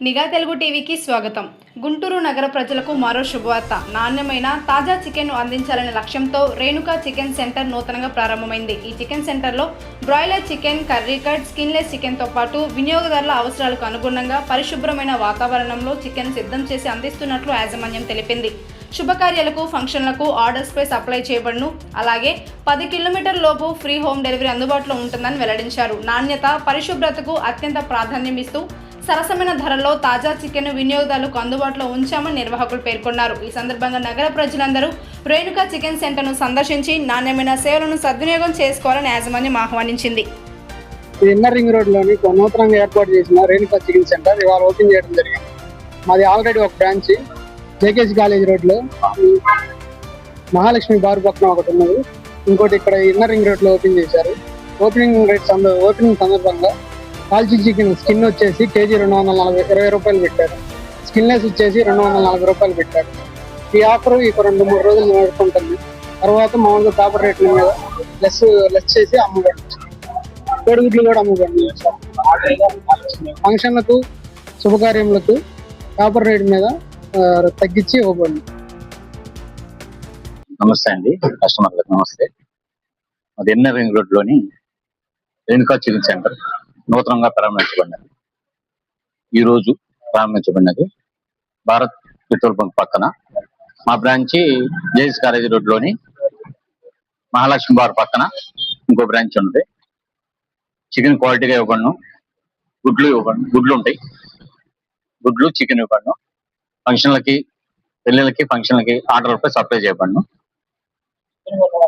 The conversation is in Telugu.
నిఘా తెలుగు టీవీకి స్వాగతం. గుంటూరు నగర ప్రజలకు మరో శుభవార్త. నాణ్యమైన తాజా చికెన్ అందించాలనే లక్ష్యంతో రేణుకా చికెన్ సెంటర్ నూతనంగా ప్రారంభమైంది. ఈ చికెన్ సెంటర్లో broiler chicken, curry cut, skinless చికెన్తో పాటు వినియోగదారుల అవసరాలకు అనుగుణంగా పరిశుభ్రమైన వాతావరణంలో చికెన్ సిద్ధం చేసి అందిస్తున్నట్లు యాజమాన్యం తెలిపింది. శుభకార్యాలకు, ఫంక్షన్లకు ఆర్డర్స్పై సప్లై చేయబడును. అలాగే 10 కిలోమీటర్ల లోపు ఫ్రీ హోమ్ డెలివరీ అందుబాటులో ఉంటుందని వెల్లడించారు. నాణ్యత, పరిశుభ్రతకు అత్యంత ప్రాధాన్యం ఇస్తూ సరసమైన ధరల్లో తాజా చికెన్ వినియోగదారులకు అందుబాటులో ఉంచామని నిర్వాహకులు పేర్కొన్నారు. ఈ సందర్భంగా నగర ప్రజలందరూ రేణుకా చికెన్ సెంటర్ను సందర్శించి నాణ్యమైన సేవలను సద్వినియోగం చేసుకోవాలని యాజమాన్యం ఆహ్వానించింది. ఇన్నర్ రింగ్ రోడ్ లోని నూతనంగా ఏర్పాటు చేసిన రేణుకా చికెన్ సెంటర్ ఇవాళ ఓపెన్ చేయడం జరిగింది. మాది ఆల్రెడీ ఒక బ్రాంచ్ జేకేసీ కాలేజ్ రోడ్ లో మహాలక్ష్మి బార్ పక్కన ఒకటి ఉన్నది. ఇంకోటి ఇక్కడ ఇన్నర్ రింగ్ రోడ్ లో ఓపెన్ చేశారు. ఓపెనింగ్ సందర్భంగా కాల్చి చికెన్ స్కిన్ వచ్చేసి కేజీ 220 రూపాయలు పెట్టారు. స్కిన్లెస్ వచ్చేసి 240 రూపాయలు పెట్టారు. ఈ ఆఫర్ ఇక 2-3 రోజులు నడుపుకుంటుంది. తర్వాత మామూలుగా పేపర్ రేట్ల మీద లెస్ చేసి అమ్మకండి. కోడిగుడ్లు కూడా అమ్మకండి. ఫంక్షన్లకు, శుభకార్యములకు పేపర్ రేట్ మీద తగ్గించి ఇవ్వబడింది. నమస్తే అండి, కస్టమర్లకు నమస్తే. అది ఇన్నర్ రింగ్ రోడ్ లోని రేణుకా చికెన్ సెంటర్ నూతనంగా ప్రారంభించబడినది. ఈ రోజు ప్రారంభించబడినది భారత్ పెట్రోల్ బంక్ పక్కన. మా బ్రాంచ్ జేఎస్ కాలేజీ రోడ్ లోని మహాలక్ష్మి బార్ పక్కన ఇంకో బ్రాంచ్ ఉంది. చికెన్ క్వాలిటీగా ఇవ్వబడను, గుడ్లు ఉంటాయి. గుడ్లు, చికెన్ ఇవ్వబడను. ఫంక్షన్లకి, పెళ్లిళ్ళకి, ఫంక్షన్లకి ఆర్డర్లపై సప్లై చేయబడను.